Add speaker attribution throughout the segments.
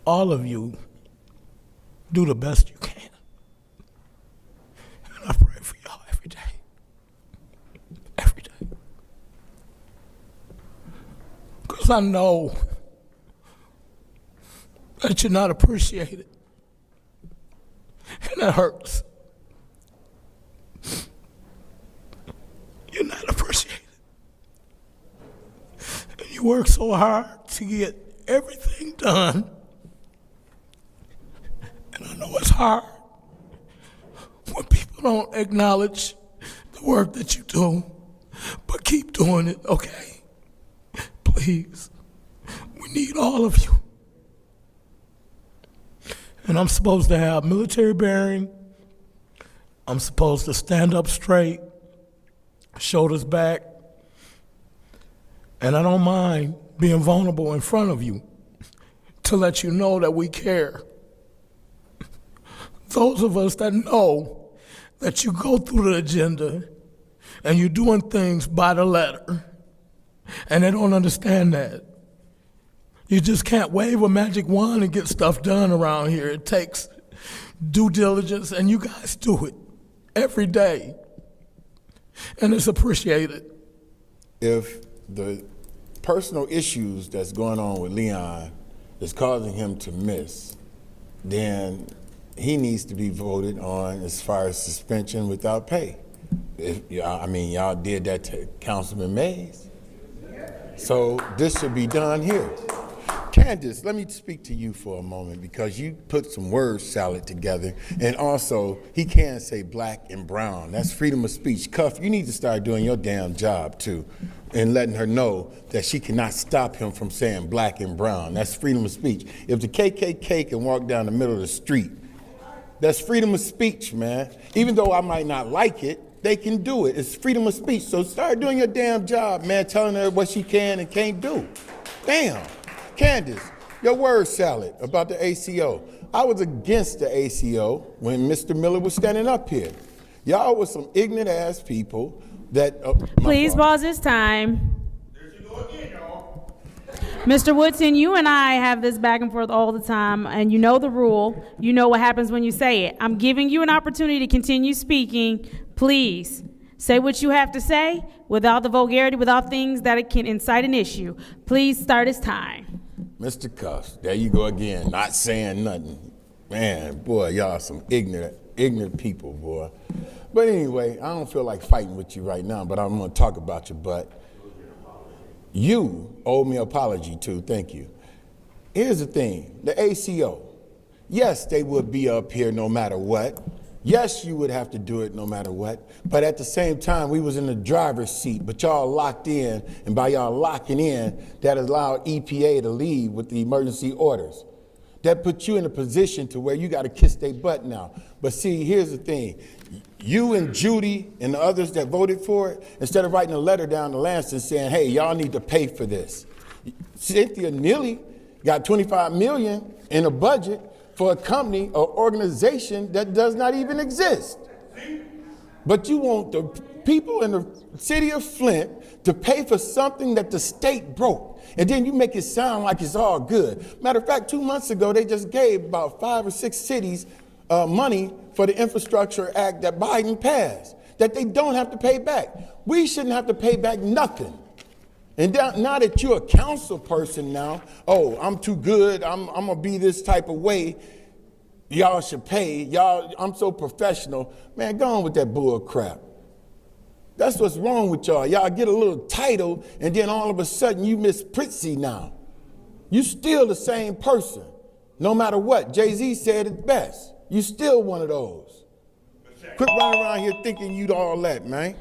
Speaker 1: all of you do the best you can. And I pray for y'all every day. Every day. Because I know that you're not appreciated. And that hurts. You're not appreciated. And you work so hard to get everything done. And I know it's hard when people don't acknowledge the work that you do, but keep doing it, okay? Please, we need all of you. And I'm supposed to have military bearing. I'm supposed to stand up straight, shoulders back. And I don't mind being vulnerable in front of you to let you know that we care. Those of us that know that you go through the agenda and you're doing things by the letter, and they don't understand that. You just can't wave a magic wand and get stuff done around here. It takes due diligence, and you guys do it every day. And it's appreciated.
Speaker 2: If the personal issues that's going on with Leon is causing him to miss, then he needs to be voted on as far as suspension without pay. Y'all did that to Councilman Mays. So this should be done here. Candace, let me speak to you for a moment because you put some word salad together, and also he can say black and brown. That's freedom of speech. Cuff, you need to start doing your damn job too and letting her know that she cannot stop him from saying black and brown. That's freedom of speech. If the KKK can walk down the middle of the street, that's freedom of speech, man. Even though I might not like it, they can do it. It's freedom of speech. So start doing your damn job, man, telling her what she can and can't do. Damn. Candace, your word salad about the ACO. I was against the ACO when Mr. Miller was standing up here. Y'all were some ignorant ass people that...
Speaker 3: Please pause this time.
Speaker 4: There you go again, y'all.
Speaker 3: Mr. Woodson, you and I have this back and forth all the time, and you know the rule. You know what happens when you say it. I'm giving you an opportunity to continue speaking. Please, say what you have to say without the vulgarity, without things that it can incite an issue. Please start this time.
Speaker 2: Mr. Cuffs, there you go again, not saying nothing. Man, boy, y'all some ignorant people, boy. But anyway, I don't feel like fighting with you right now, but I'm gonna talk about your butt. You owe me an apology too, thank you. Here's the thing, the ACO, yes, they would be up here no matter what. Yes, you would have to do it no matter what, but at the same time, we was in the driver's seat, but y'all locked in, and by y'all locking in, that allowed EPA to leave with the emergency orders. That put you in a position to where you gotta kiss their butt now. But see, here's the thing. You and Judy and the others that voted for it, instead of writing a letter down to Lansing saying, hey, y'all need to pay for this. Cynthia Neely got $25 million in a budget for a company or organization that does not even exist. But you want the people in the city of Flint to pay for something that the state broke. And then you make it sound like it's all good. Matter of fact, 2 months ago, they just gave about 5 or 6 cities money for the Infrastructure Act that Biden passed, that they don't have to pay back. We shouldn't have to pay back nothing. And now that you're a council person now, oh, I'm too good, I'm gonna be this type of way, y'all should pay, y'all, I'm so professional. Man, go on with that bull crap. That's what's wrong with y'all. Y'all get a little title, and then all of a sudden you Miss Pritzy now. You still the same person, no matter what. Jay-Z said it best. You still one of those. Quit running around here thinking you all that, man.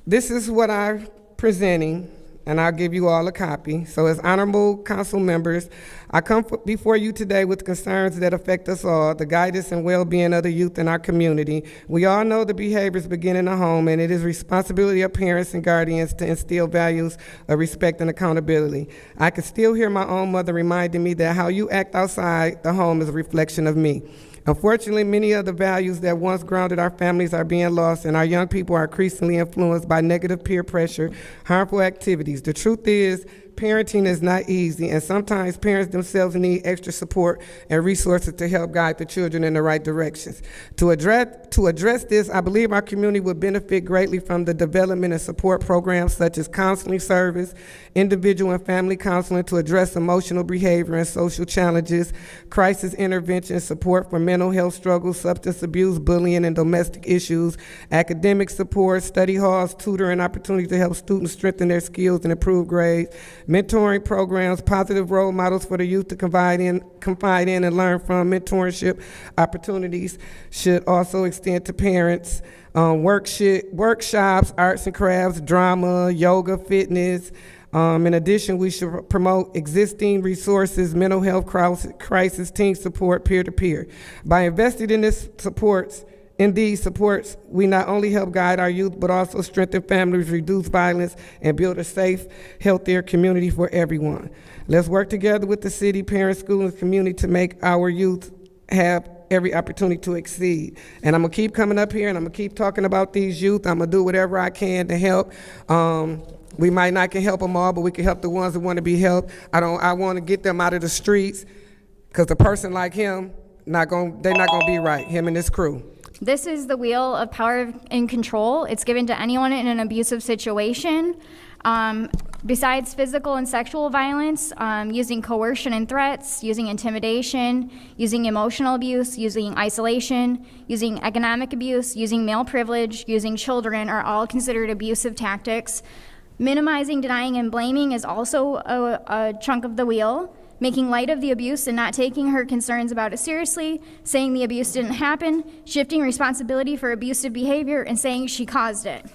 Speaker 5: This is what I'm presenting, and I'll give you all a copy. So as honorable council members, I come before you today with concerns that affect us all, the guidance and well-being of the youth in our community. We all know the behaviors begin in the home, and it is responsibility of parents and guardians to instill values of respect and accountability. I can still hear my own mother reminding me that how you act outside the home is a reflection of me. Unfortunately, many of the values that once grounded our families are being lost, and our young people are increasingly influenced by negative peer pressure, harmful activities. The truth is, parenting is not easy, and sometimes parents themselves need extra support and resources to help guide the children in the right directions. To address this, I believe our community would benefit greatly from the development and support programs such as counseling service, individual and family counseling to address emotional behavior and social challenges, crisis intervention, support for mental health struggles, substance abuse, bullying, and domestic issues, academic support, study halls, tutoring opportunities to help students strengthen their skills and improve grades, mentoring programs, positive role models for the youth to confide in and learn from. Mentorship opportunities should also extend to parents. Workshops, arts and crafts, drama, yoga, fitness. In addition, we should promote existing resources, mental health crisis, teen support, peer-to-peer. By investing in these supports, we not only help guide our youth, but also strengthen families, reduce violence, and build a safe, healthier community for everyone. Let's work together with the city, parents, schools, and community to make our youth have every opportunity to exceed. And I'm gonna keep coming up here and I'm gonna keep talking about these youth. I'm gonna do whatever I can to help. We might not can help them all, but we can help the ones that want to be helped. I want to get them out of the streets, because a person like him, they're not gonna be right, him and his crew.
Speaker 6: This is the wheel of power and control. It's given to anyone in an abusive situation. Besides physical and sexual violence, using coercion and threats, using intimidation, using emotional abuse, using isolation, using economic abuse, using male privilege, using children are all considered abusive tactics. Minimizing, denying, and blaming is also a chunk of the wheel. Making light of the abuse and not taking her concerns about it seriously, saying the abuse didn't happen, shifting responsibility for abusive behavior, and saying she caused it.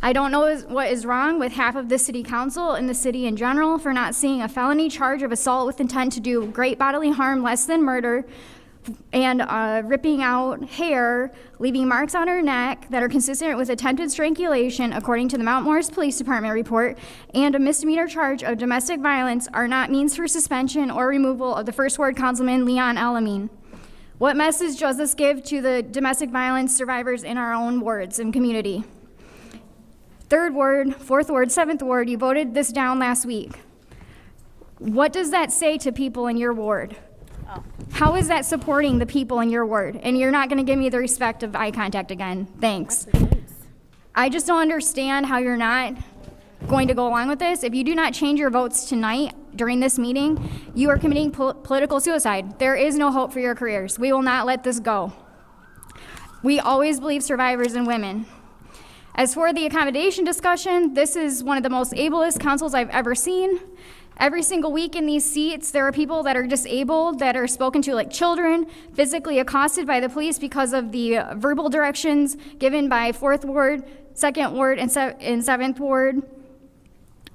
Speaker 6: I don't know what is wrong with half of the city council and the city in general for not seeing a felony charge of assault with intent to do great bodily harm less than murder, and ripping out hair, leaving marks on her neck that are consistent with attempted strangulation, according to the Mount Morris Police Department report, and a misdemeanor charge of domestic violence are not means for suspension or removal of the First Ward Councilman Leon Elamine. What message does this give to the domestic violence survivors in our own wards and community? 3rd Ward, 4th Ward, 7th Ward, you voted this down last week. What does that say to people in your ward? How is that supporting the people in your ward? And you're not going to give me the respect of eye contact again. Thanks. I just don't understand how you're not going to go along with this. If you do not change your votes tonight during this meeting, you are committing political suicide. There is no hope for your careers. We will not let this go. We always believe survivors and women. As for the accommodation discussion, this is one of the most ableist councils I've ever seen. Every single week in these seats, there are people that are disabled, that are spoken to like children, physically accosted by the police because of the verbal directions given by 4th Ward, 2nd Ward, and 7th Ward.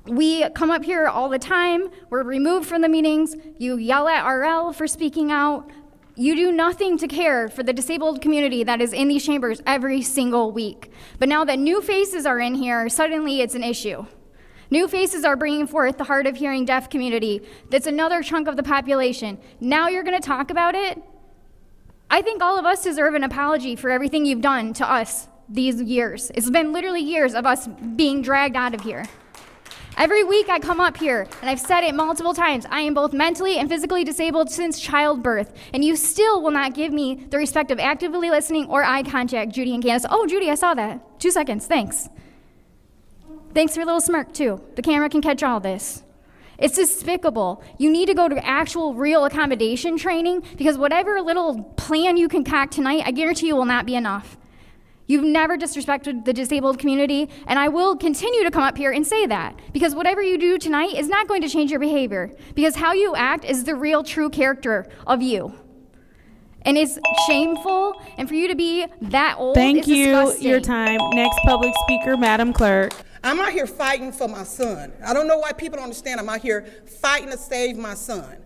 Speaker 6: We come up here all the time. We're removed from the meetings. You yell at RL for speaking out. You do nothing to care for the disabled community that is in these chambers every single week. But now that new faces are in here, suddenly it's an issue. New faces are bringing forth the hard of hearing deaf community. That's another chunk of the population. Now you're going to talk about it? I think all of us deserve an apology for everything you've done to us these years. It's been literally years of us being dragged out of here. Every week I come up here, and I've said it multiple times, I am both mentally and physically disabled since childbirth, and you still will not give me the respect of actively listening or eye contact, Judy and Candace. Oh, Judy, I saw that. 2 seconds, thanks. Thanks for your little smirk, too. The camera can catch all this. It's despicable. You need to go to actual real accommodation training, because whatever little plan you concoct tonight, I guarantee you will not be enough. You've never disrespected the disabled community, and I will continue to come up here and say that, because whatever you do tonight is not going to change your behavior, because how you act is the real, true character of you. And it's shameful, and for you to be that old,
Speaker 3: Thank you.
Speaker 6: Disgusting.
Speaker 3: Your time. Next public speaker, Madam Clerk.
Speaker 7: I'm out here fighting for my son. I don't know why people don't understand. I'm out here fighting to save my son.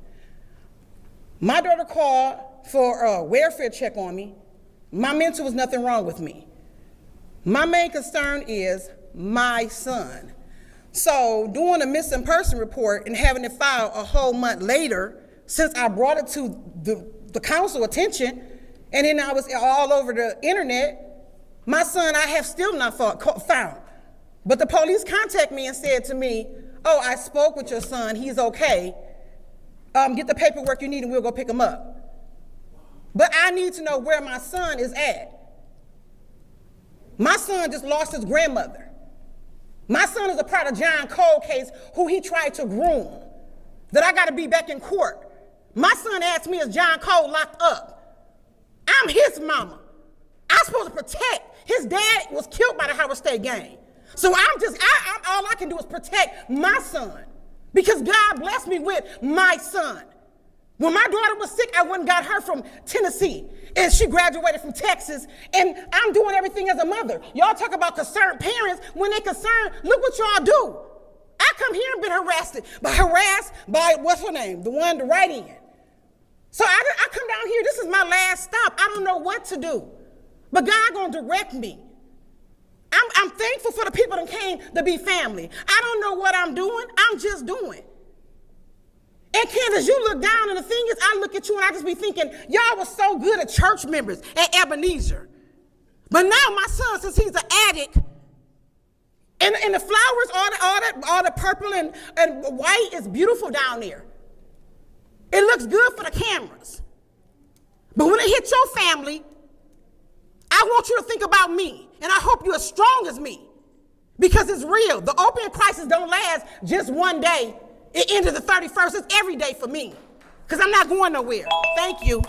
Speaker 7: My daughter called for a welfare check on me. My mentor was nothing wrong with me. My main concern is my son. So doing a missing person report and having it filed a whole month later, since I brought it to the council attention, and then I was all over the internet, my son I have still not found. But the police contacted me and said to me, oh, I spoke with your son, he's okay. Get the paperwork you need and we'll go pick him up. But I need to know where my son is at. My son just lost his grandmother. My son is a part of John Cole case who he tried to groom, that I gotta be back in court. My son asked me, is John Cole locked up? I'm his mama. I'm supposed to protect. His dad was killed by the Howard State gang. So all I can do is protect my son, because God blessed me with my son. When my daughter was sick, I went and got her from Tennessee, and she graduated from Texas, and I'm doing everything as a mother. Y'all talk about concerned parents. When they concerned, look what y'all do. I come here and been harassed by, what's her name? The one, the write-in. So I come down here, this is my last stop. I don't know what to do, but God gonna direct me. I'm thankful for the people that came to be family. I don't know what I'm doing, I'm just doing. And Candace, you look down, and the thing is, I look at you and I just be thinking, y'all was so good at church members at Ebenezer. But now my son, since he's an addict, and the flowers, all the purple and white is beautiful down there. It looks good for the cameras. But when it hits your family, I want you to think about me, and I hope you're as strong as me, because it's real. The opiate crisis don't last just one day. It ended the 31st. It's every day for me, because I'm not going nowhere. Thank you.